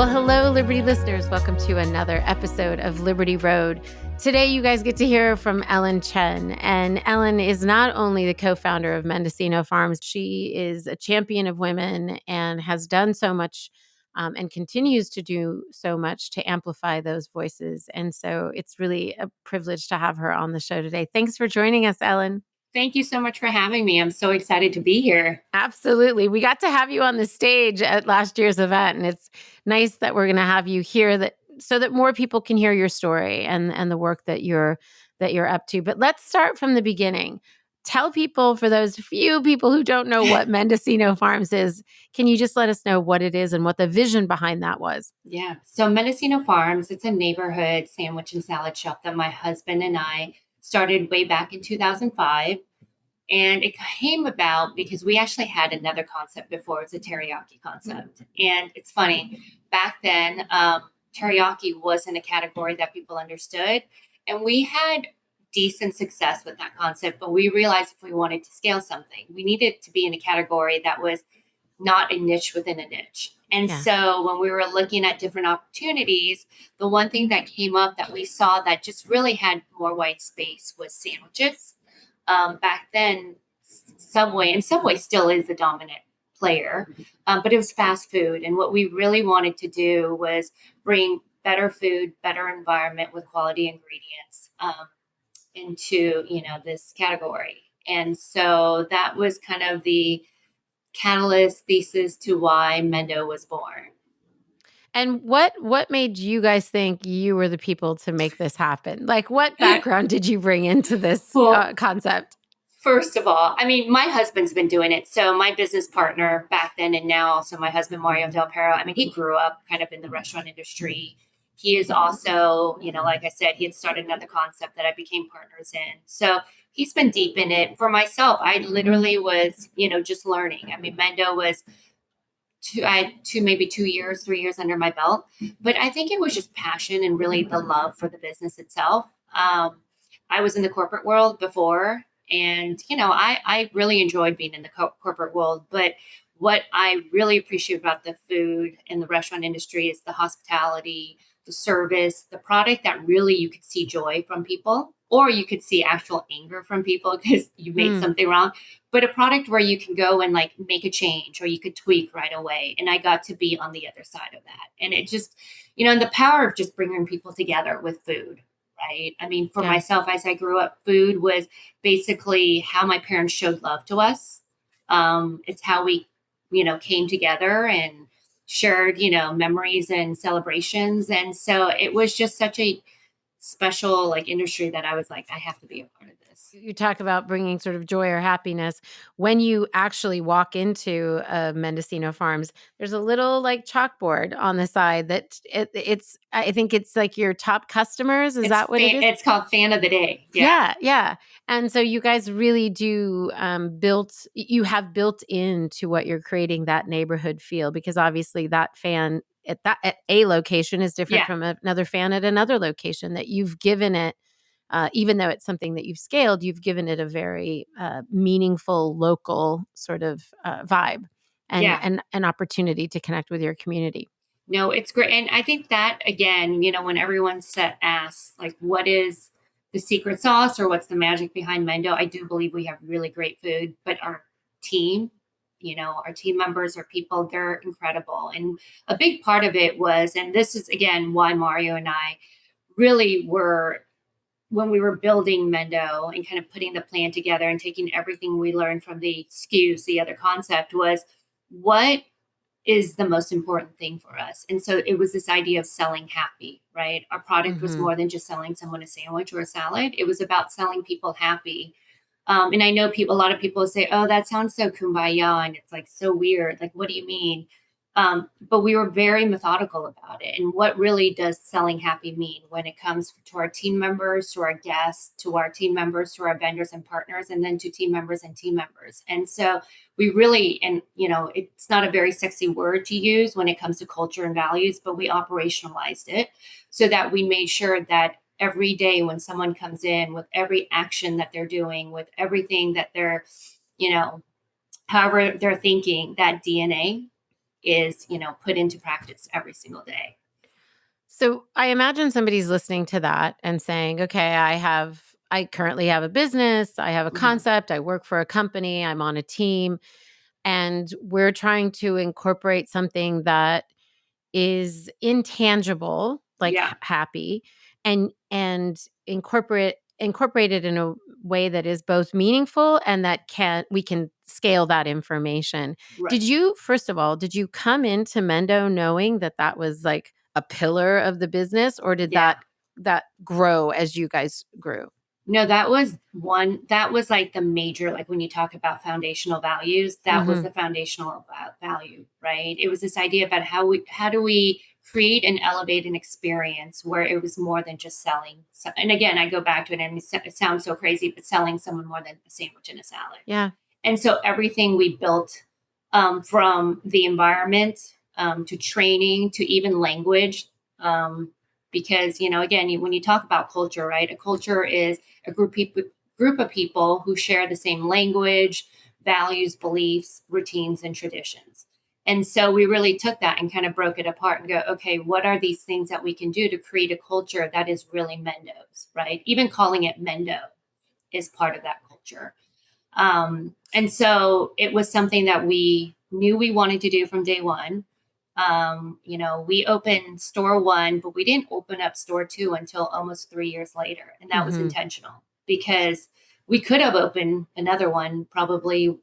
Well, hello, Liberty listeners. Welcome to another episode of Liberty Road. Today, you guys get to hear from Chen. And Ellen is not only the co-founder of Mendocino Farms, she is a champion of women and has done so much and continues to do so much to amplify those voices. And so it's really a privilege to have her on the show today. Thanks for joining us, Ellen. Thank you so much for having me. I'm so excited to be here. Absolutely. We got to have you on the stage at last year's event, and it's nice that we're going to have you here so that more people can hear your story and the work that you're up to. But let's start from the beginning. Tell people, for those few people who don't know what Mendocino Farms is, can you just let us know what it is and what the vision behind that was? Yeah. So Mendocino Farms, it's a neighborhood sandwich and salad shop that my husband and I started way back in 2005. And it came about because we actually had another concept before. It's a teriyaki concept. And it's funny, back then, teriyaki wasn't a category that people understood. And we had decent success with that concept, but we realized if we wanted to scale something, we needed to be in a category that was not a niche within a niche. And so when we were looking at different opportunities, the one thing that came up that we saw that just really had more white space was sandwiches. Back then, Subway still is the dominant player, but it was fast food. And what we really wanted to do was bring better food, better environment with quality ingredients into, this category. And so that was kind of the catalyst thesis to why Mendo was born. And what made you guys think you were the people to make this happen? Like, what background did you bring into this concept? First of all, my husband's been doing it. So my business partner back then and now, also my husband, Mario Del Perro, he grew up kind of in the restaurant industry. He is also, like I said, he had started another concept that I became partners in. So he's been deep in it. For myself, I literally was, just learning. Mendo was maybe 2 years, 3 years under my belt. But I think it was just passion and really the love for the business itself. I was in the corporate world before, and, I really enjoyed being in the corporate world. But what I really appreciate about the food and the restaurant industry is the hospitality, the service, the product that really you could see joy from people, or you could see actual anger from people because you made something wrong. But a product where you can go and like make a change or you could tweak right away. And I got to be on the other side of that. And it just, and the power of just bringing people together with food. Right. For myself, as I grew up, food was basically how my parents showed love to us. It's how we, came together and shared, memories and celebrations. And so it was just such a special industry that I was like, I have to be a part of this. You talk about bringing sort of joy or happiness. When you actually walk into Mendocino Farms, there's a little chalkboard on the side that it's I think it's like your top customers. Is that what it is? It's called Fan of the Day. Yeah. And so you guys really do you have built into what you're creating that neighborhood feel, because obviously that fan at a location is different from another fan at another location, that you've given it. Even though it's something that you've scaled, you've given it a very meaningful local sort of vibe and an opportunity to connect with your community. No, it's great. And I think that, again, when everyone asks, what is the secret sauce or what's the magic behind Mendo, I do believe we have really great food, but our team, our team members, our people, they're incredible. And a big part of it was, and this is, again, why Mario and I really were, when we were building Mendo and kind of putting the plan together and taking everything we learned from the SKUs, the other concept was, what is the most important thing for us? And so it was this idea of selling happy, right? Our product was more than just selling someone a sandwich or a salad. It was about selling people happy. And I know a lot of people say, oh, that sounds so kumbaya. And it's so weird. What do you mean? But we were very methodical about it. And what really does selling happy mean when it comes to our team members, to our guests, to our team members, to our vendors and partners, and then to team members and team members. And so we really, and it's not a very sexy word to use when it comes to culture and values, but we operationalized it so that we made sure that every day when someone comes in, with every action that they're doing, with everything that they're, however they're thinking, that DNA is, put into practice every single day. So I imagine somebody's listening to that and saying, okay, I currently have a business, I have a Mhm. concept, I work for a company, I'm on a team, and we're trying to incorporate something that is intangible, like Yeah, happy, and incorporate it in a way that is both meaningful and that we can scale that information. right. First of all, did you come into Mendo knowing that that was like a pillar of the business, or did Yeah. that grow as you guys grew? No, that was like the major, like when you talk about foundational values, that was Mhm. the foundational value, right? It was this idea about how do we create and elevate an experience where it was more than just selling. So, and again, I go back to it and it sounds so crazy, but selling someone more than a sandwich and a salad. Yeah. And so everything we built, from the environment, to training to even language, because again, when you talk about culture, right, a culture is a group of people who share the same language, values, beliefs, routines, and traditions. And so we really took that and kind of broke it apart and go, okay, what are these things that we can do to create a culture that is really Mendo's, right? Even calling it Mendo is part of that culture. And so it was something that we knew we wanted to do from day one. We opened store one, but we didn't open up store two until almost 3 years later. And that was Mhm. intentional because we could have opened another one probably,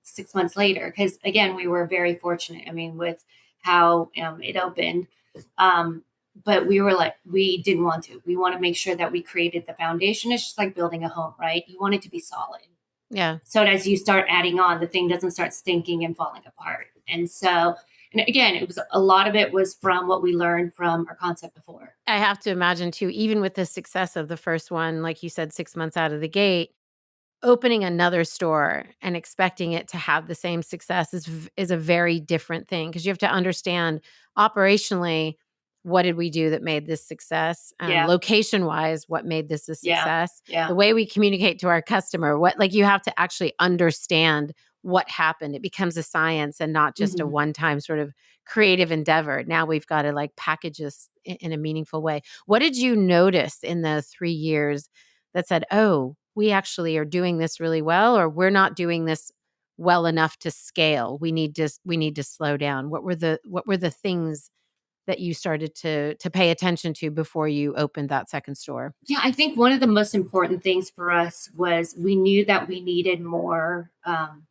6 months later. Because again, we were very fortunate. I mean, with how it opened. But we were like, we didn't want to. We want to make sure that we created the foundation. It's just like building a home, right? You want it to be solid. Yeah. So as you start adding on, the thing doesn't start stinking and falling apart. And again, it was a lot of it was from what we learned from our concept before. I have to imagine too, even with the success of the first one, like you said, 6 months out of the gate, opening another store and expecting it to have the same success is a very different thing, because you have to understand operationally, what did we do that made this success? Yeah, Location wise, what made this a yeah, success? yeah. The way we communicate to our customer, what, like, you have to actually understand what happened. It becomes a science and not just a Hmm. one-time sort of creative endeavor. Now we've got to like package this in a meaningful way. What did you notice in the 3 years that said, oh, we actually are doing this really well, or we're not doing this well enough to scale. We need to slow down. What were the things that you started to pay attention to before you opened that second store? Yeah, I think one of the most important things for us was we knew that we needed more, um,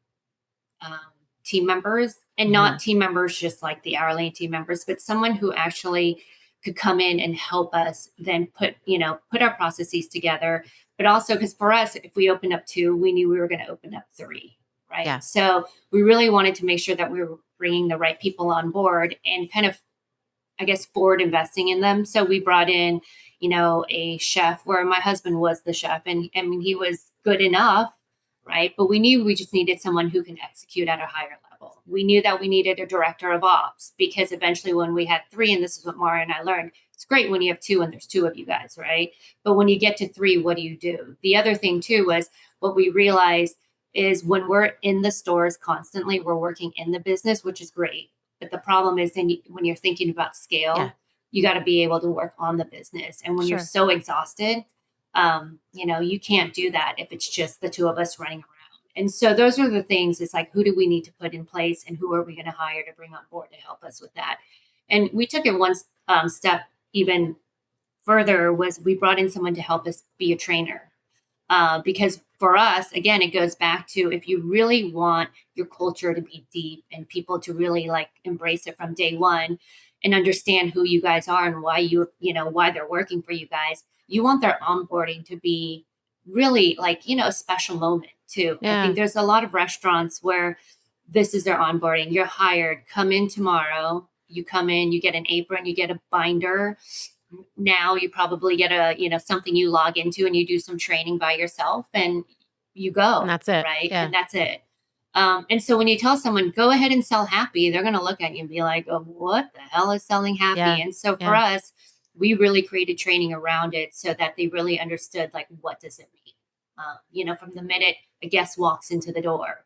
team members, and not Mhm. team members just like the hourly team members, but someone who actually could come in and help us then put our processes together. But also because for us, if we opened up two, we knew we were going to open up three, right? Yeah. So we really wanted to make sure that we were bringing the right people on board and kind of, I guess, forward investing in them. So we brought in, a chef where my husband was the chef, and I mean, he was good enough, right? But we knew we just needed someone who can execute at a higher level. We knew that we needed a director of ops because eventually, when we had three, and this is what Mario and I learned, it's great when you have two and there's two of you guys, right? But when you get to three, what do you do? The other thing, too, was what we realized is when we're in the stores constantly, we're working in the business, which is great. But the problem is then when you're thinking about Yeah. scale, you got to be able to work on the business. And when you're Sure. so exhausted, you can't do that if it's just the two of us running around. And so those are the things. It's like, who do we need to put in place and who are we going to hire to bring on board to help us with that? And we took it one step even further was we brought in someone to help us be a trainer. Because for us, again, it goes back to if you really want your culture to be deep and people to really like embrace it from day one and understand who you guys are and why why they're working for you guys, you want their onboarding to be really like, a special moment too. I think Yeah. there's a lot of restaurants where this is their onboarding. You're hired, come in tomorrow. You come in, you get an apron, you get a binder. Now you probably get something you log into and you do some training by yourself and you And go, that's it. right? Yeah. And that's it. And so when you tell someone go ahead and sell happy, they're going to look at you and be like, oh, what the hell is selling happy? Yeah. And so for Yeah. us, we really created training around it so that they really understood like what does it mean. From the minute a guest walks into the door,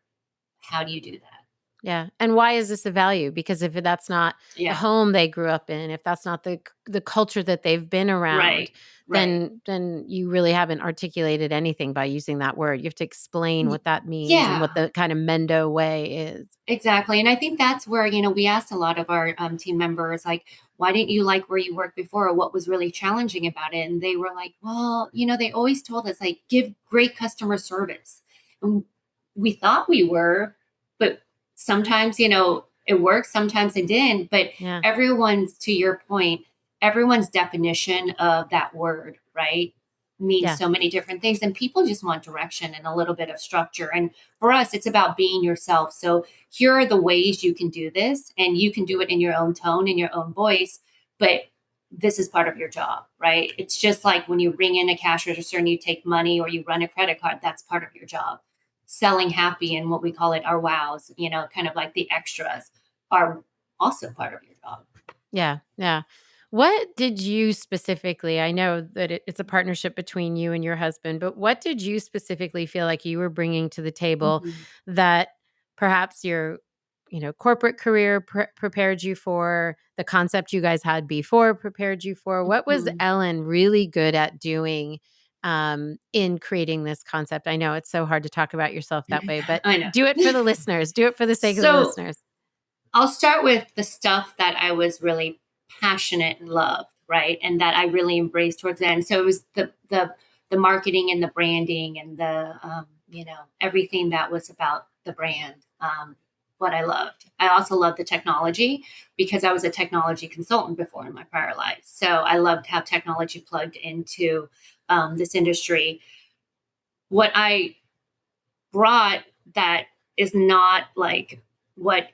how do you do that? Yeah. And why is this a value? Because if that's not the Yeah. home they grew up in, if that's not the culture that they've been around, Right. Right. then you really haven't articulated anything by using that word. You have to explain what that means and what Yeah. the kind of Mendo way is. Exactly. And I think that's where, we asked a lot of our team members, like, why didn't you like where you worked before? Or what was really challenging about it? And they were like, well, they always told us, like, give great customer service. And we thought we were, but sometimes, it worked, sometimes it didn't. But Yeah. to your point, everyone's definition of that word, right, means Yeah. so many different things. And people just want direction and a little bit of structure. And for us, it's about being yourself. So here are the ways you can do this, and you can do it in your own tone, in your own voice, but this is part of your job, right? It's just like when you ring in a cash register and you take money or you run a credit card, that's part of your job. Selling happy and what we call it our wows, kind of like the extras, are also part of your job. Yeah. Yeah. What did you specifically, I know that it's a partnership between you and your husband, but what did you specifically feel like you were bringing to the table Mhm. that perhaps your, corporate career prepared you for, the concept you guys had before prepared you for? What was Mhm. Ellen really good at doing in creating this concept? I know it's so hard to talk about yourself that way, but I know. do it for the listeners. Do it for the sake of the So listeners. I'll start with the stuff that I was really passionate and loved, right? And that I really embraced towards the end. So it was the marketing and the branding and the everything that was about the brand. What I loved. I also loved the technology because I was a technology consultant before in my prior life. So I loved how technology plugged into this industry. What I brought that is not like what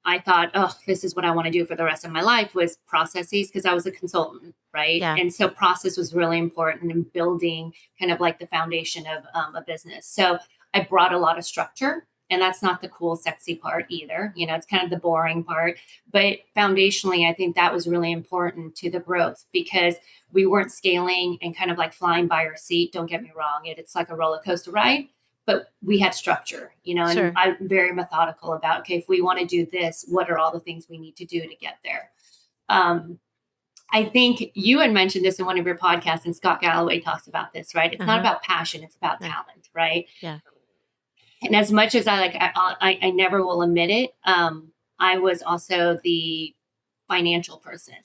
I thought, oh, this is what I want to do for the rest of my life, was processes, because I was a consultant, right? Yeah. And so process was really important in building kind of like the foundation of a business. So I brought a lot of structure, and that's not the cool, sexy part either. It's kind of the boring part. But foundationally, I think that was really important to the growth because we weren't scaling and kind of like flying by our seat. Don't get me wrong. It's like a roller coaster ride, but we had structure, and Sure. I'm very methodical about, okay, if we want to do this, what are all the things we need to do to get there? I think you had mentioned this in one of your podcasts, and Scott Galloway talks about this, right? It's not Uh-huh. about passion, it's about Yeah. talent, right? Yeah. And as much as I never will admit it, I was also the financial person.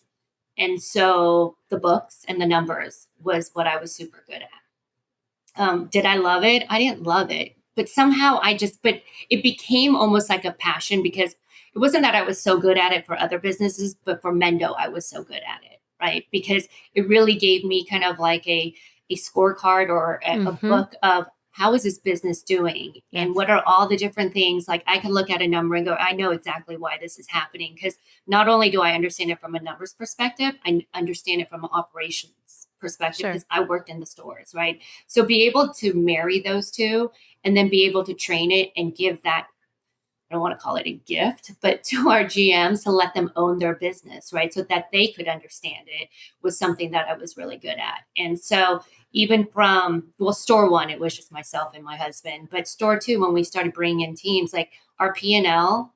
And so the books and the numbers was what I was super good at. Did I love it? I didn't love it, but somehow but it became almost like a passion because it wasn't that I was so good at it for other businesses, but for Mendo, I was so good at it, right? Because it really gave me kind of like a scorecard or a Mhm. book of how is this business doing and Yes. what are all the different things. Like I can look at a number and go, I know exactly why this is happening. Because not only do I understand it from a numbers perspective, I understand it from an operations perspective Sure. because I worked in the stores, right? So be able to marry those two and then be able to train it and give that, I don't want to call it a gift, but to our GMs to let them own their business, right? So that they could understand it was something that I was really good at. And so even from, well, store one, it was just myself and my husband, but store two, when we started bringing in teams, like our P&L,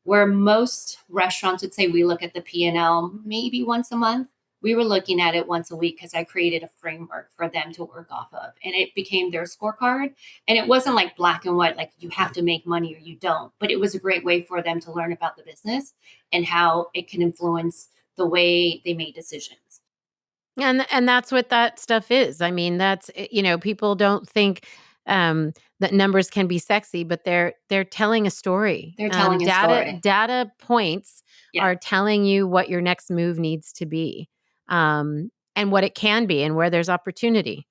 where most restaurants would say we look at the P&L maybe once a month, we were looking at it once a week because I created a framework for them to work off of. And it became their scorecard. And it wasn't like black and white, like you have to make money or you don't. But it was a great way for them to learn about the business and how it can influence the way they made decisions. And that's what that stuff is. I mean, people don't think that numbers can be sexy, but they're telling a story. They're telling a story. Data points Yeah. are telling you what your next move needs to be, and what it can be, and where there's opportunity.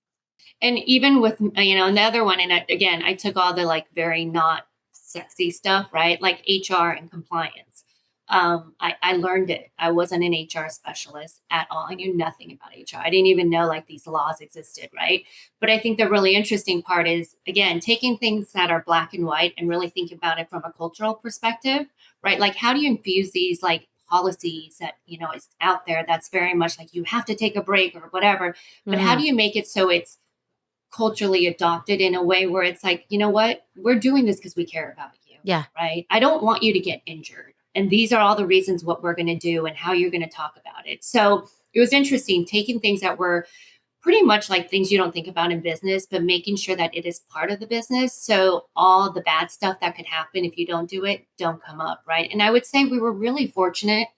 And even with another one, and again, I took all the like very not sexy stuff, right, like HR and compliance. I learned it. I wasn't an HR specialist at all. I knew nothing about HR. I didn't even know like these laws existed, right? But I think the really interesting part is, again, taking things that are black and white and really think about it from a cultural perspective, right? Like how do you infuse these like policies that is out there that's very much like you have to take a break or whatever, but how Mhm. do you make it so it's culturally adopted in a way where it's like, you know what, we're doing this because we care about you. Yeah. right? I don't want you to get injured. And these are all the reasons what we're going to do and how you're going to talk about it. So it was interesting taking things that were pretty much like things you don't think about in business, but making sure that it is part of the business. So all the bad stuff that could happen if you don't do it, don't come up, right? And I would say we were really fortunate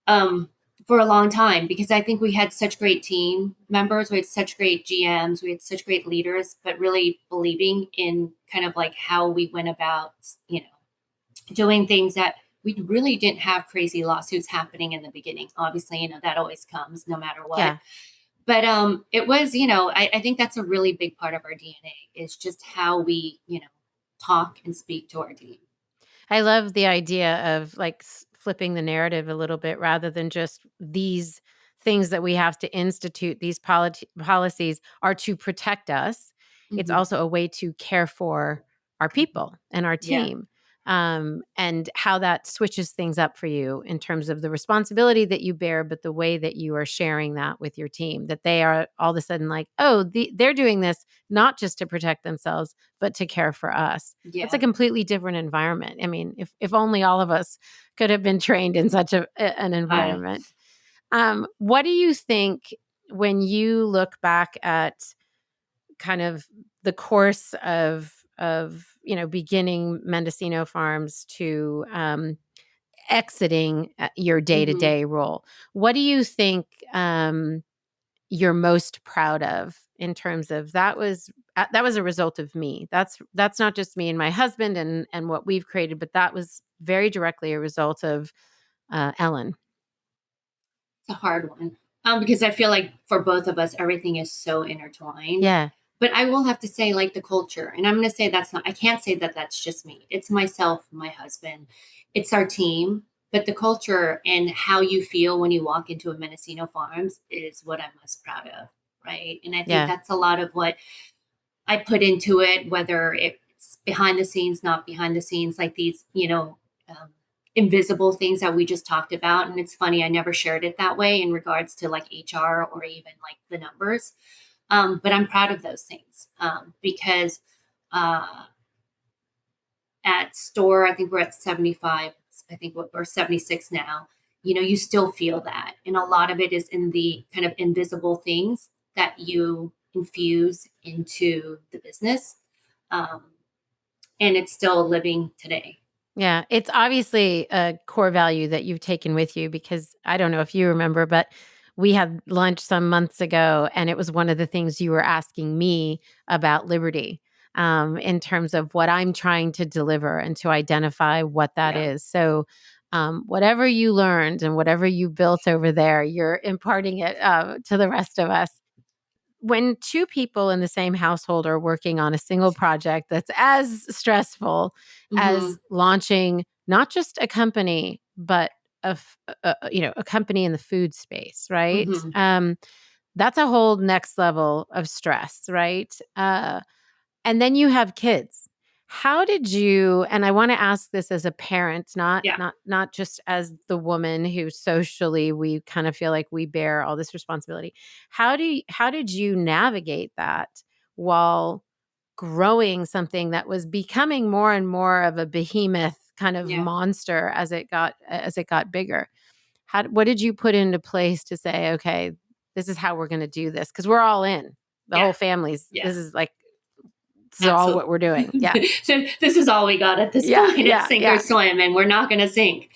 um, for a long time because I think we had such great team members, we had such great GMs, we had such great leaders, but really believing in kind of like how we went about, you know, doing things that we really didn't have crazy lawsuits happening in the beginning. Obviously, you know, that always comes no matter what. Yeah. But it was, you know, I think that's a really big part of our DNA is just how we, you know, talk and speak to our team. I love the idea of like flipping the narrative a little bit rather than just these things that we have to institute, these policies are to protect us. It's Hmm. also a way to care for our people and our Yeah. team. And how that switches things up for you in terms of the responsibility that you bear, but the way that you are sharing that with your team, that they are all of a sudden like, oh, they're doing this not just to protect themselves, but to care for us. That's a Yeah. completely different environment. I mean, if only all of us could have been trained in such an I, environment. What do you think when you look back at kind of the course of beginning Mendocino Farms to exiting your day to mhm. day role? What do you think you're most proud of in terms of that was a result of me. That's not just me and my husband and what we've created, but that was very directly a result of Ellen. It's a hard one because I feel like for both of us, everything is so intertwined. Yeah, But I will have to say, like the culture, and I'm going to say that's not, I can't say that that's just me. It's myself, my husband, it's our team. But the culture and how you feel when you walk into a Mendocino Farms is what I'm most proud of. Right. And I think yeah, that's a lot of what I put into it, whether it's behind the scenes, not behind the scenes, like these, you know, um, invisible things that we just talked about. And it's funny, I never shared it that way in regards to like HR or even like the numbers. But I'm proud of those things because uh, at store, I think we're at 75, I think we're 76 now. You know, you still feel that. And a lot of it is in the kind of invisible things that you infuse into the business. Um, and it's still living today. yeah. It's obviously a core value that you've taken with you because I don't know if you remember, but we had lunch some months ago, and it was one of the things you were asking me about liberty, in terms of what I'm trying to deliver and to identify what that Yeah. is. So, whatever you learned and whatever you built over there, you're imparting it to the rest of us. When two people in the same household are working on a single project that's as stressful Hmm. as launching not just a company, but a company in the food space, right? Hmm. That's a whole next level of stress, right? And then you have kids. How did you, and I want to ask this as a parent, not Yeah. not not just as the woman who socially we kind of feel like we bear all this responsibility. How did you navigate that while growing something that was becoming more and more of a behemoth kind of Yeah. monster as it got bigger? What did you put into place to say, okay, this is how we're going to do this? Because we're all in. The Yeah. whole family's Yeah. this is like this is all Absolutely. what we're doing. Yeah. So this is all we got at this Yeah, point. It's yeah, sink or yeah. swim, and we're not going to sink.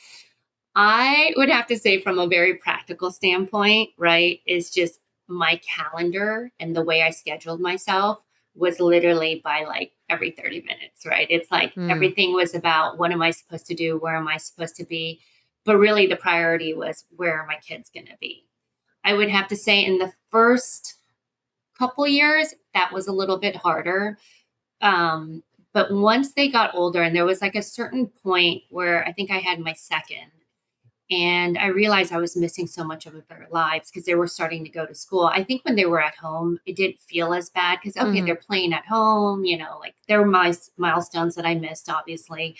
I would have to say, from a very practical standpoint, right, is just my calendar and the way I scheduled myself was literally by like every 30 minutes, right? It's like Mm, everything was about what am I supposed to do? Where am I supposed to be? But really, the priority was where are my kids going to be? I would have to say, in the first couple years, that was a little bit harder. Um, but once they got older, and there was like a certain point where I think I had my second, and I realized I was missing so much of their lives because they were starting to go to school. I think when they were at home, it didn't feel as bad because, okay, mhm. they're playing at home, you know, like there were my milestones that I missed, obviously.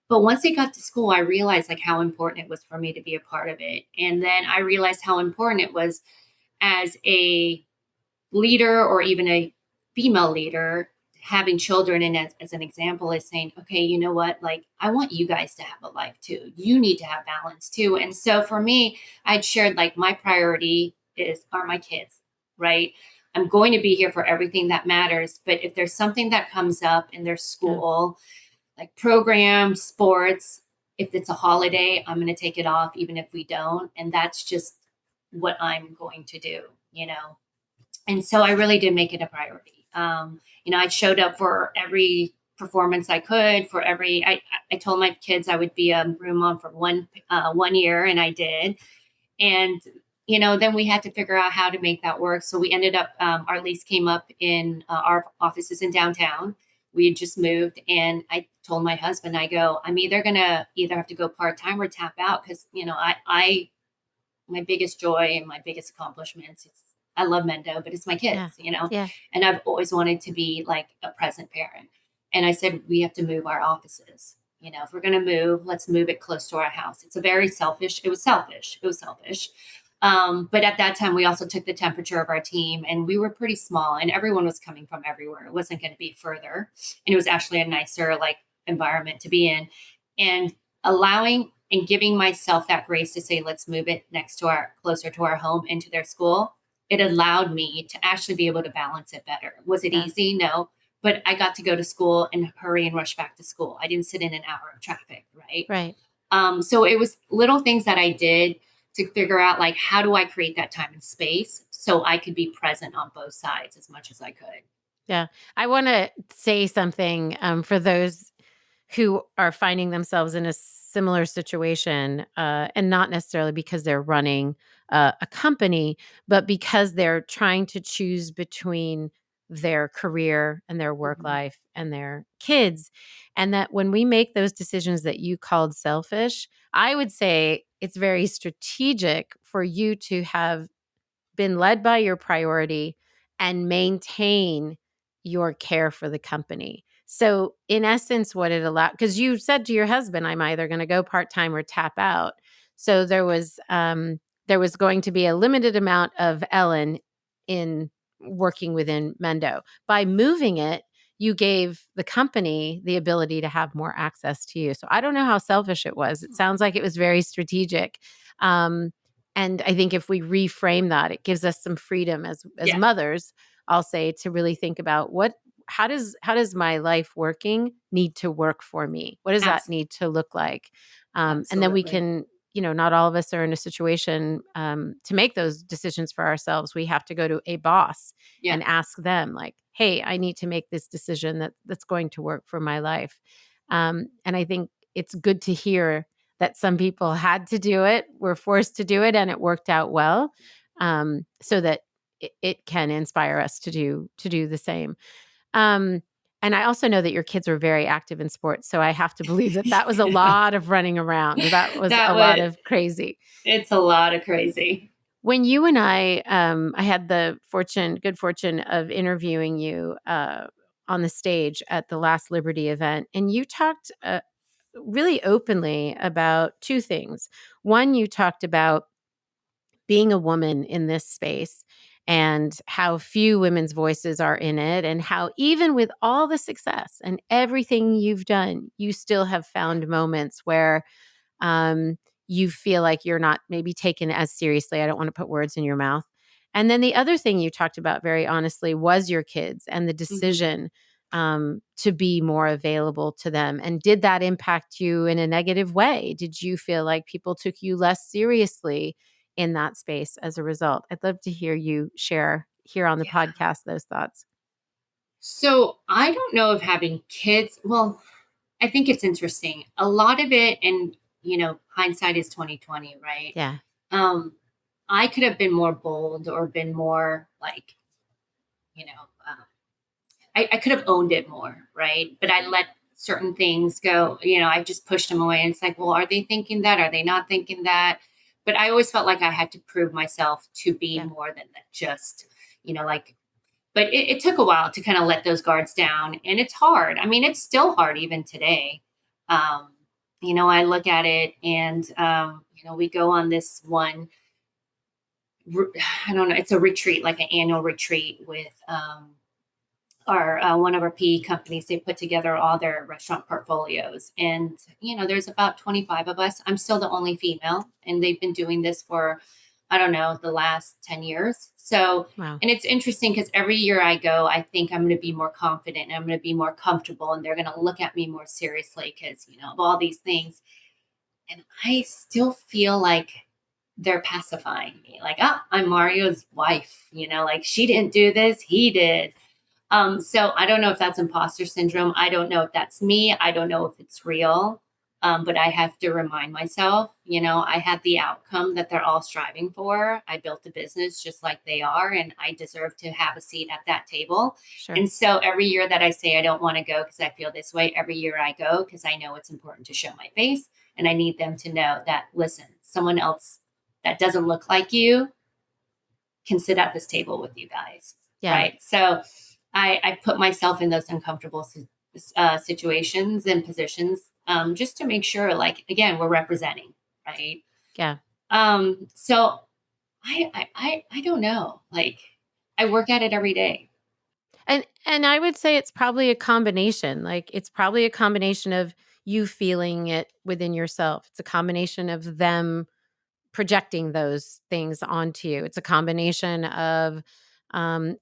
But once they got to school, I realized like how important it was for me to be a part of it. And then I realized how important it was as a leader or even a female leader having children, and as an example, is saying, okay, you know what, like, I want you guys to have a life too. You need to have balance too. And so for me, I'd shared like my priority are my kids, right? I'm going to be here for everything that matters. But if there's something that comes up in their Yeah. school, like programs, sports, if it's a holiday, I'm going to take it off, even if we don't. And that's just what I'm going to do, you know? And so I really did make it a priority. I showed up for every performance I could. I told my kids I would be a room mom for 1 year, and I did. And then we had to figure out how to make that work. So we ended up, our lease came up in our offices in downtown. We had just moved, and I told my husband, I go, I'm either gonna have to go part time or tap out, because I my biggest joy and my biggest accomplishments. I love Mendo, but it's my Yeah. kids, Yeah. and I've always wanted to be like a present parent. And I said, we have to move our offices. If we're going to move, let's move it close to our house. It's it was selfish. It was selfish. But at that time, we also took the temperature of our team, and we were pretty small, and everyone was coming from everywhere. It wasn't going to be further. And it was actually a nicer like environment to be in. And allowing and giving myself that grace to say, let's move it closer to our home, into their school. It allowed me to actually be able to balance it better. Was it Yeah. easy? No. But I got to go to school and hurry and rush back to school. I didn't sit in an hour of traffic, right? Right. So it was little things that I did to figure out, like, how do I create that time and space so I could be present on both sides as much as I could. Yeah. I want to say something for those who are finding themselves in a similar situation, and not necessarily because they're running a company, but because they're trying to choose between their career and their work Mhm. life and their kids. And that when we make those decisions that you called selfish, I would say it's very strategic for you to have been led by your priority and maintain your care for the company. So, in essence, what it allowed, because you said to your husband, "I'm either going to go part time or tap out." So there was going to be a limited amount of Ellen in working within Mendo. By moving it, you gave the company the ability to have more access to you. So I don't know how selfish it was. It sounds like it was very strategic. Um, and I think if we reframe that, it gives us some freedom as Yeah, mothers, I'll say, to really think about how does my life working need to work for me? What does that need to look like? And then we absolutely. can, not all of us are in a situation to make those decisions for ourselves. We have to go to a boss Yeah, and ask them, like, "Hey, I need to make this decision that's going to work for my life." And I think it's good to hear that some people had to do it, were forced to do it, and it worked out well, so that it can inspire us to do the same. Um, and I also know that your kids were very active in sports, so I have to believe that that was a yeah. lot of running around. That was That a lot was of crazy. It's a lot of crazy. When you and I had the good fortune of interviewing you on the stage at the last Liberty event, and you talked really openly about two things. One, you talked about being a woman in this space and how few women's voices are in it, and how even with all the success and everything you've done, you still have found moments where um, you feel like you're not maybe taken as seriously. I don't want to put words in your mouth. And then the other thing you talked about very honestly was your kids and the Mhm. decision to be more available to them. And did that impact you in a negative way? Did you feel like people took you less seriously in that space as a result? I'd love to hear you share here on the Yeah. podcast those thoughts. So I don't know if having kids, well, I think it's interesting. A lot of it, and hindsight is 2020, right? Yeah. Um, I could have been more bold, or been more like, you know, uh, I could have owned it more, right? But I let certain things go. I just pushed them away. And it's like, well, are they thinking that? Are they not thinking that? But I always felt like I had to prove myself to be Yeah. more than that. Just, like, but it took a while to kind of let those guards down. And it's hard. I mean, it's still hard even today. Um, I look at it, and, we go on this one, I don't know, it's a retreat, like an annual retreat with, our one of our PE companies, they put together all their restaurant portfolios. And, there's about 25 of us. I'm still the only female, and they've been doing this for, I don't know, the last 10 years. So, Wow. and it's interesting because every year I go, I think I'm going to be more confident and I'm going to be more comfortable, and they're going to look at me more seriously because, of all these things. And I still feel like they're pacifying me. Like, oh, I'm Mario's wife, like she didn't do this, he did. So I don't know if that's imposter syndrome. I don't know if that's me. I don't know if it's real. But I have to remind myself, I had the outcome that they're all striving for. I built a business just like they are, and I deserve to have a seat at that table. Sure. And so every year that I say I don't want to go because I feel this way, every year I go because I know it's important to show my face. And I need them to know that, listen, someone else that doesn't look like you can sit at this table with you guys. Yeah. Right. So I put myself in those uncomfortable situations and positions just to make sure, like, again, we're representing. Right. Yeah. So I don't know. Like, I work at it every day. And I would say it's probably a combination. Like, it's probably a combination of you feeling it within yourself. It's a combination of them projecting those things onto you. It's a combination of um,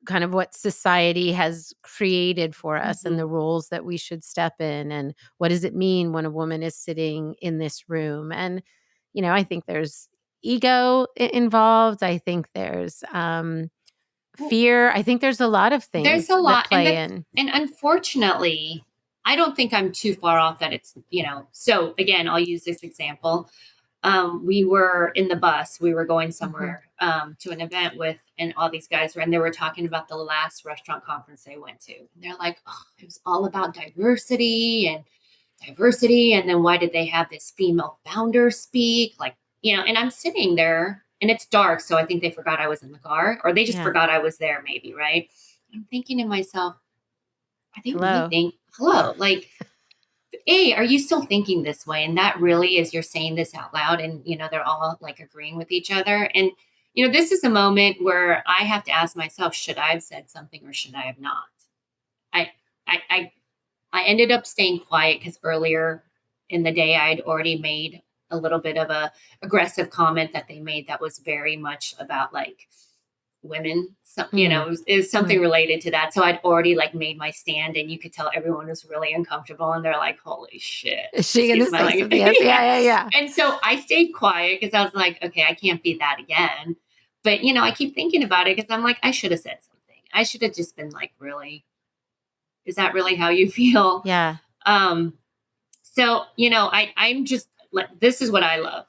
kind of what society has created for us and Mm-hmm. the roles that we should step in, and what does it mean when a woman is sitting in this room. And I think there's ego involved. I think there's fear. I think there's a lot of There's things a that lot, play in. and unfortunately, I don't think I'm too far off that it's, so again, I'll use this example. We were in the bus, we were going Mhm. somewhere to an event with, and all these guys were, and they were talking about the last restaurant conference they went to. And they're like, oh, it was all about diversity and diversity. And then why did they have this female founder speak? Like, and I'm sitting there and it's dark. So I think they forgot I was in the car, or they just Yeah. forgot I was there, maybe. Right. I'm thinking to myself, are they really Hello. hello? Like, hey, are you still thinking this way? And that really is, you're saying this out loud, and, they're all like agreeing with each other. And, this is a moment where I have to ask myself, should I have said something or should I have not? I, I, I I ended up staying quiet because earlier in the day I'd already made a little bit of a aggressive comment that they made that was very much about, like, women. So, Mm. is something Mm. related to that. So I'd already like made my stand, and you could tell everyone was really uncomfortable, and they're like, "Holy shit!" Is she Excuse gonna my say language. something else? Yeah, Yeah. yeah, yeah. And so I stayed quiet because I was like, "Okay, I can't be that again." But I keep thinking about it because I'm like, I should have said something. I should have just been like, "Really? Is that really how you feel?" Yeah. Um, so, I'm just like, this is what I love.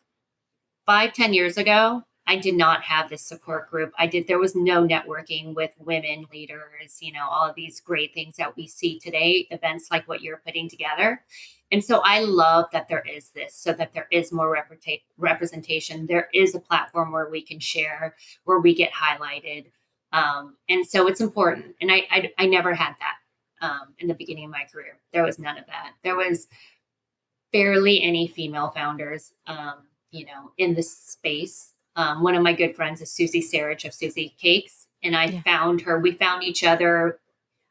5, 10 years ago, I did not have this support group. There was no networking with women leaders, all of these great things that we see today, events like what you're putting together. And so I love that there is this, so that there is more representation. There is a platform where we can share, where we get highlighted. And so it's important. And I never had that in the beginning of my career. There was none of that. There was barely any female founders, in this space. One of my good friends is Susie Sarich of Susie Cakes, and I Yeah. found her. We found each other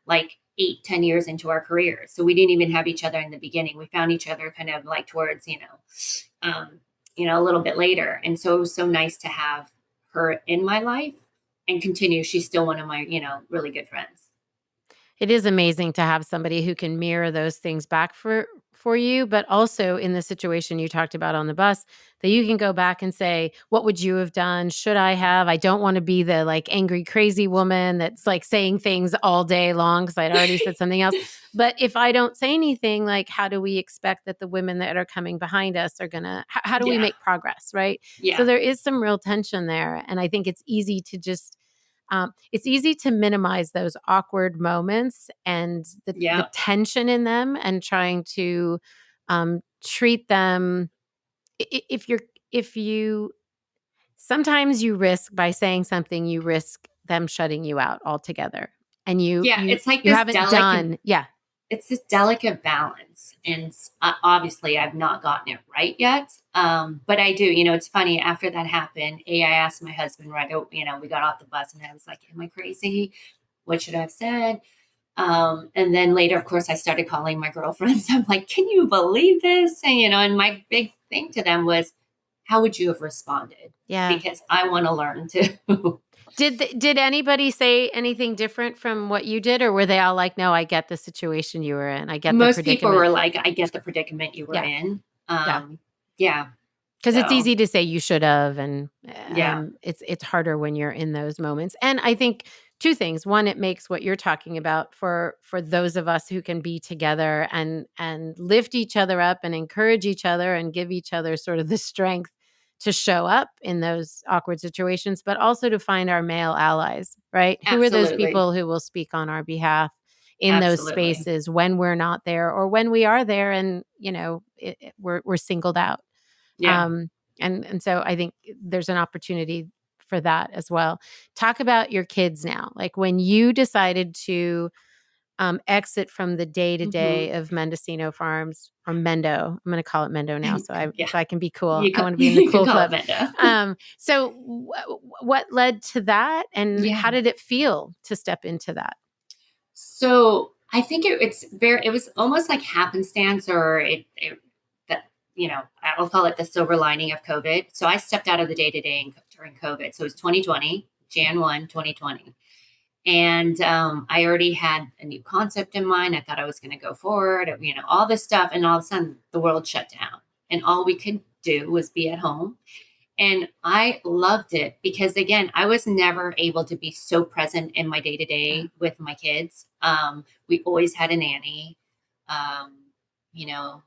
like 8, 10 years into our careers, so we didn't even have each other in the beginning. We found each other kind of like towards, a little bit later, and so it was so nice to have her in my life and continue. She's still one of my, really good friends. It is amazing to have somebody who can mirror those things back for you, but also in the situation you talked about on the bus, that you can go back and say, "What would you have done? Should I have? I don't wanna be the, like, angry, crazy woman that's, like, saying things all day long because 'cause I'd already said something else. But if I don't say anything, like, how do we expect that the women that are coming behind us are gonna how do we Yeah, make progress, right?" So yeah, there is some real tension there, and I think it's easy to minimize those awkward moments and the yeah, tension in them, and trying to treat them. If you sometimes you risk by saying something, you risk them shutting you out altogether, and you yeah. you It's like you this haven't delicate done. Yeah. it's this delicate balance, and obviously I've not gotten it right yet, but I do. It's funny, after that happened, I asked my husband, right, we got off the bus, and I was like, am I crazy? What should I have said? And then later, of course, I started calling my girlfriends. I'm like, can you believe this? And, and my big thing to them was, how would you have responded? Yeah. Because I want to learn too. Did anybody say anything different from what you did, or were they all like, no, I get the situation you were in. I get the Most people were predicament. like, I get the predicament you were Yeah. in. Yeah. Yeah. Because it's So, easy to say you should have, and yeah, it's harder when you're in those moments. And I think two things: one, it makes what you're talking about for those of us who can be together and lift each other up and encourage each other and give each other sort of the strength to show up in those awkward situations, but also to find our male allies, right? Who are those absolutely. people who will speak on our behalf in those Absolutely. spaces when we're not there, or when we are there and we're singled out. Yeah. Um, and so I think there's an opportunity for that as well. Talk about your kids now. Like when you decided to exit from the day to Hmm. day of Mendocino Farms, or Mendo. I'm going to call it Mendo now, Yeah. so I can be cool. I want to be in the You can cool call it club. Mendo. So what led to that, and how Yeah. did it feel to step into that? So I think it was almost like happenstance, or that, I'll call it the silver lining of COVID. So I stepped out of the day to day during COVID. So it was 2020, Jan 1, 2020. And I already had a new concept in mind. I thought I was going to go forward, all this stuff. And all of a sudden the world shut down and all we could do was be at home. And I loved it because, again, I was never able to be so present in my day to Yeah. day with my kids. We always had a nanny. Um, you know,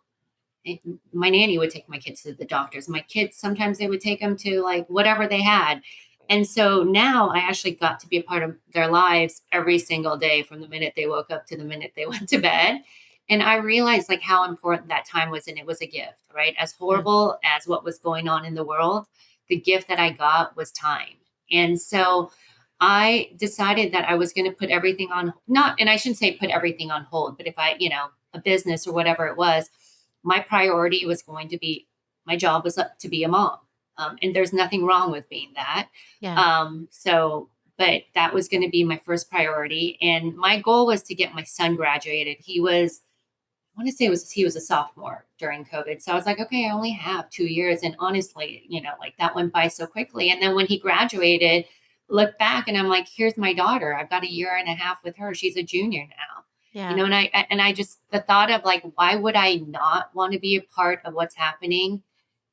my nanny would take my kids to the doctors. My kids, sometimes they would take them to like whatever they had. And so now I actually got to be a part of their lives every single day from the minute they woke up to the minute they went to bed. And I realized like how important that time was. And it was a gift, right? As Yeah. horrible as what was going on in the world, the gift that I got was time. And so I decided that I was going to put everything on, not, and I shouldn't say put everything on hold, but if I, a business or whatever it was, my priority was going to be, my job was up to be a mom. And there's nothing wrong with being that. Yeah. But that was going to be my first priority. And my goal was to get my son graduated. I want to say he was a sophomore during COVID. So I was like, okay, I only have 2 years. And honestly, like that went by so quickly. And then when he graduated, look back and I'm like, here's my daughter. I've got a year and a half with her. She's a junior now. Yeah. And I just, the thought of like, why would I not want to be a part of what's happening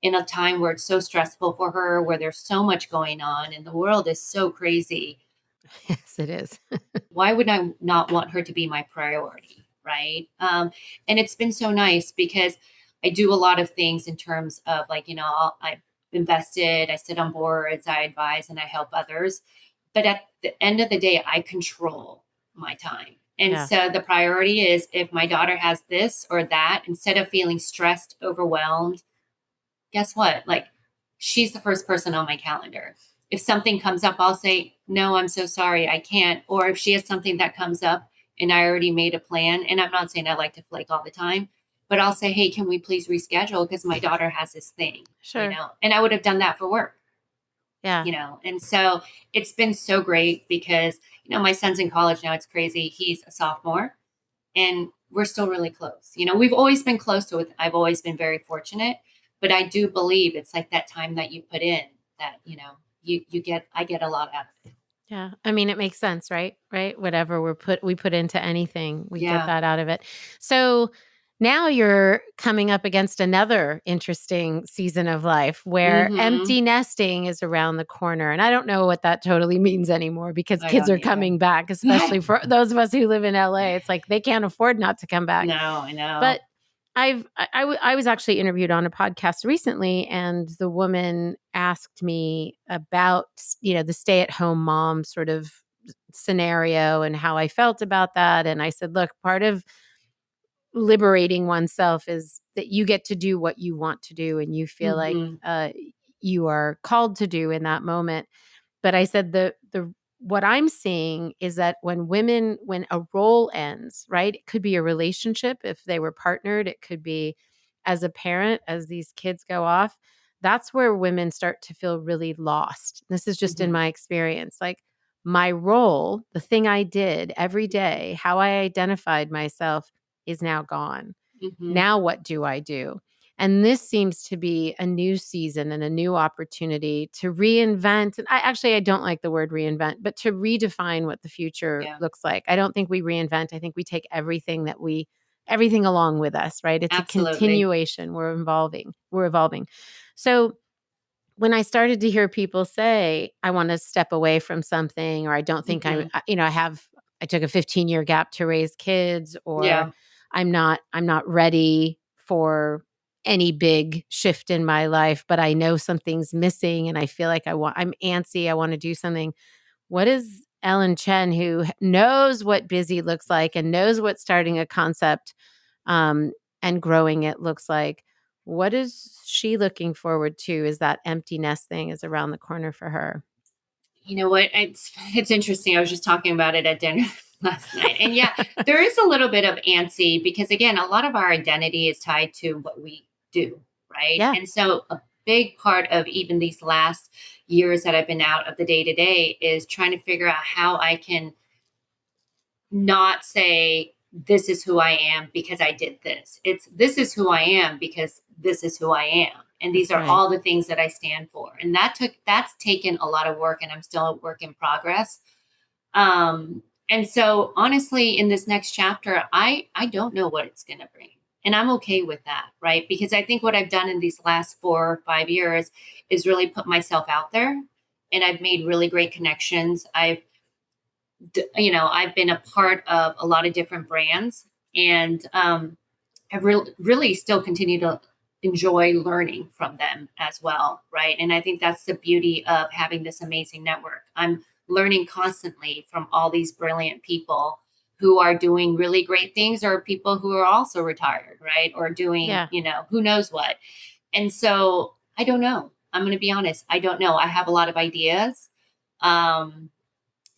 in a time where it's so stressful for her, where there's so much going on and the world is so crazy? Yes, it is. Why would I not want her to be my priority? Right. And it's been so nice because I do a lot of things in terms of like, I invested, I sit on boards, I advise, and I help others. But at the end of the day, I control my time. And Yeah. so the priority is if my daughter has this or that, instead of feeling stressed, overwhelmed, guess what? Like, she's the first person on my calendar. If something comes up, I'll say, no, I'm so sorry, I can't. Or if she has something that comes up and I already made a plan, and I'm not saying I like to flake all the time, but I'll say, hey, can we please reschedule? Because my daughter has this thing, Sure. and I would have done that for work. Yeah. And so it's been so great because, my son's in college now. It's crazy. He's a sophomore and we're still really close. We've always been close to it. I've always been very fortunate, but I do believe it's like that time that you put in that, I get a lot out of it. Yeah. I mean, it makes sense, right? Right. Whatever we put into anything, we get Yeah. that out of it. So now you're coming up against another interesting season of life where Mm-hmm. empty nesting is around the corner. And I don't know what that totally means anymore because I kids don't are either. coming back, especially for those of us who live in LA. It's like they can't afford not to come back. No, I know. But I was actually interviewed on a podcast recently, and the woman asked me about the stay at home mom sort of scenario and how I felt about that. And I said, look, part of liberating oneself is that you get to do what you want to do and you feel like Mm-hmm. you are called to do in that moment. But I said the what I'm seeing is that when a role ends, right? It could be a relationship if they were partnered, it could be as a parent as these kids go off. That's where women start to feel really lost. This is just in Mm-hmm. my experience. Like my role, the thing I did every day, how I identified myself is now gone. Mm-hmm. Now what do I do? And this seems to be a new season and a new opportunity to reinvent. And I don't like the word reinvent, but to redefine what the future Yeah, looks like. I don't think we reinvent. I think we take everything along with us, right? It's a absolutely. continuation. We're evolving. We're evolving. So when I started to hear people say, I want to step away from something, or I don't think Mm-hmm. I took a 15-year gap to raise kids, or Yeah. I'm not ready for any big shift in my life, but I know something's missing and I feel like I'm antsy. I want to do something. What is Ellen Chen, who knows what busy looks like and knows what starting a concept um, and growing it looks like? What is she looking forward to as that empty nest thing is around the corner for her? You know what? It's interesting. I was just talking about it at dinner last night. And yeah, there is a little bit of antsy because again, a lot of our identity is tied to what we do, right? Yeah, And so a big part of even these last years that I've been out of the day to day is trying to figure out how I can not say this is who I am because I did this. It's this is who I am because this is who I am. And these that's are right. all the things that I stand for. And that's taken a lot of work and I'm still a work in progress. And so honestly, in this next chapter, I don't know what it's gonna bring. And I'm okay with that, right? Because I think what I've done in these last 4 or 5 years is really put myself out there and I've made really great connections. I've been a part of a lot of different brands and have really still continue to enjoy learning from them as well, right? And I think that's the beauty of having this amazing network. I'm learning constantly from all these brilliant people who are doing really great things or people who are also retired, right? Or doing, Yeah. who knows what. And so I don't know. I'm going to be honest. I don't know. I have a lot of ideas. Um,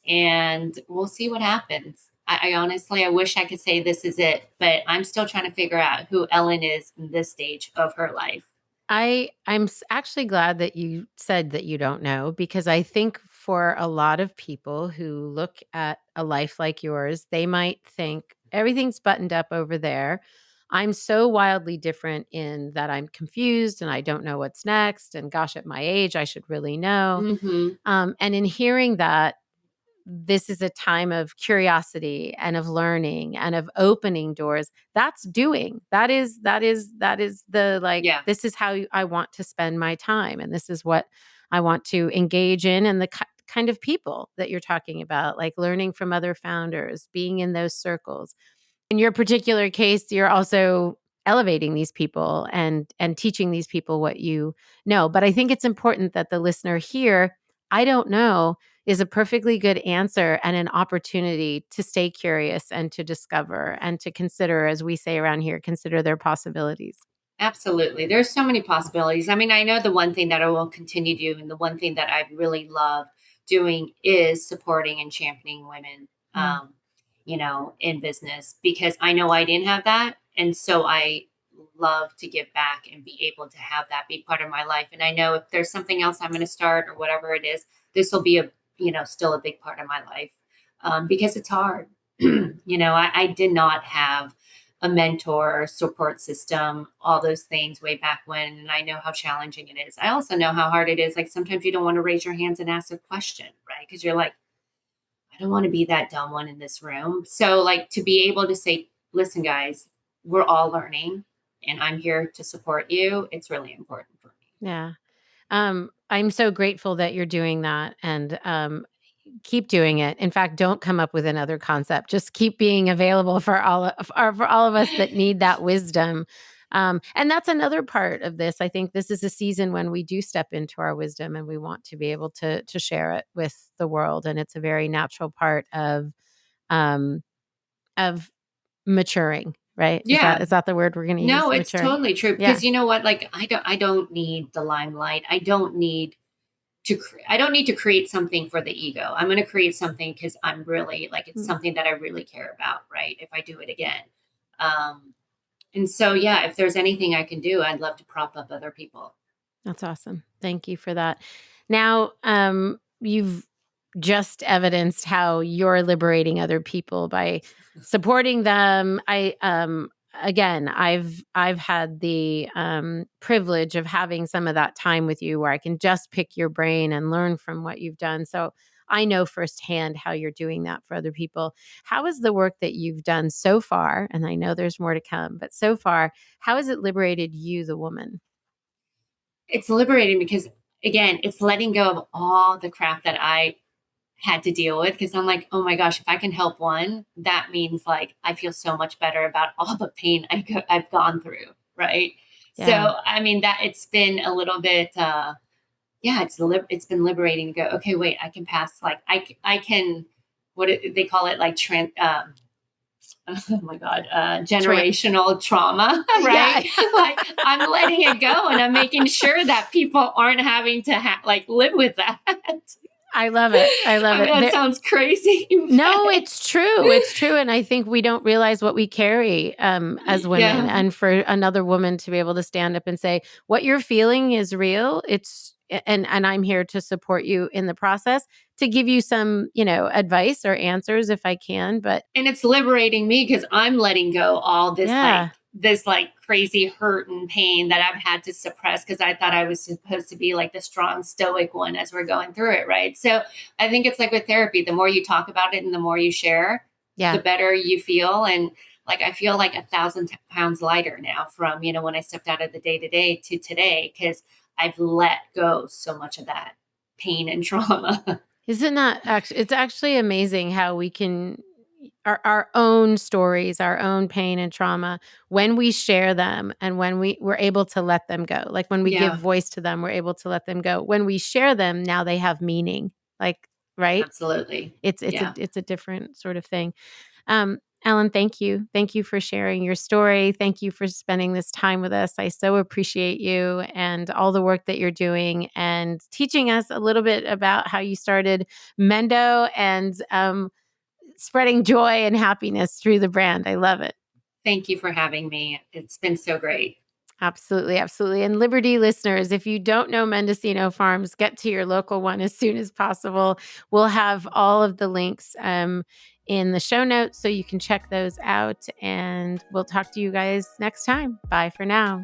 and we'll see what happens. I honestly, I wish I could say this is it, but I'm still trying to figure out who Ellen is in this stage of her life. Actually glad that you said that you don't know, because I think for a lot of people who look at a life like yours, they might think everything's buttoned up over there. I'm so wildly different in that I'm confused and I don't know what's next. And gosh, at my age, I should really know. Mm-hmm. And in hearing that, this is a time of curiosity and of learning and of opening doors. That's doing. That is the, like, Yeah, this is how I want to spend my time, and this is what I want to engage in, and the kind of people that you're talking about, like learning from other founders, being in those circles. In your particular case, you're also elevating these people and teaching these people what you know. But I think it's important that the listener hear, I don't know, is a perfectly good answer and an opportunity to stay curious and to discover and to consider, as we say around here, consider their possibilities. absolutely. There's so many possibilities. I mean, I know the one thing that I will continue doing, and the one thing that I really love doing is supporting and championing women, Mm, in business because I know I didn't have that. And so I love to give back and be able to have that be part of my life. And I know if there's something else I'm going to start or whatever it is, this will be still a big part of my life because it's hard. I did not have a mentor or support system, all those things way back when. And I know how challenging it is. I also know how hard it is. Like sometimes you don't want to raise your hands and ask a question, right? Because you're like, I don't want to be that dumb one in this room. So, like, to be able to say, listen, guys, we're all learning and I'm here to support you, it's really important for me. yeah. I'm so grateful that you're doing that, and keep doing it. In fact, don't come up with another concept. Just keep being available for all of us that need that wisdom. And that's another part of this. I think this is a season when we do step into our wisdom and we want to be able to share it with the world. And it's a very natural part um, of maturing. Right? Is that Yeah. is that the word we're going to use? No, it's Maturing. totally true Yeah. because you know what? Like, I don't need the limelight. I don't need to create something for the ego. I'm going to create something because I'm really like, it's Mm, something that I really care about, right? If I do it again. Um, and so, yeah, if there's anything I can do, I'd love to prop up other people. that's awesome. Thank you for that. Now, you've just evidenced how you're liberating other people by supporting them. Again, I've had the privilege of having some of that time with you where I can just pick your brain and learn from what you've done. So I know firsthand how you're doing that for other people. How is the work that you've done so far? And I know there's more to come, but so far, how has it liberated you, the woman? It's liberating because, again, it's letting go of all the crap that I had to deal with, because I'm like, oh my gosh, if I can help one, that means like I feel so much better about all the pain I've gone through. Right. Yeah. So, I mean, that it's been a little bit, yeah, it's been liberating to go, okay, wait, I can pass, like, I can, they call it, like, oh my God, generational trauma, Yeah. right? Like, I'm letting it go and I'm making sure that people aren't having to like live with that. I love it. I love I mean, it. that sounds crazy. No, it's true. It's true. And I think we don't realize what we carry as women. Yeah, And for another woman to be able to stand up and say, what you're feeling is real. And I'm here to support you in the process, to give you some, advice or answers if I can. But and it's liberating me because I'm letting go all yeah, this like crazy hurt and pain that I've had to suppress, because I thought I was supposed to be like the strong stoic one as we're going through it, right? So I think it's like with therapy, the more you talk about it and the more you share, the yeah. better you feel. And like I feel like 1,000 pounds lighter now from, when I stepped out of the day to day to today, because I've let go so much of that pain and trauma. Isn't that actually, it's actually amazing how we can, our own stories, our own pain and trauma, when we share them and when we're able to let them go, like when we give Yeah, voice to them, we're able to let them go. When we share them, now they have meaning, like, right? absolutely. It's a Yeah. it's a different sort of thing. Ellen, thank you. Thank you for sharing your story. Thank you for spending this time with us. I so appreciate you and all the work that you're doing and teaching us a little bit about how you started Mendo and spreading joy and happiness through the brand. I love it. Thank you for having me. It's been so great. Absolutely, absolutely. And Liberty listeners, if you don't know Mendocino Farms, get to your local one as soon as possible. We'll have all of the links in the show notes so you can check those out. And we'll talk to you guys next time. Bye for now.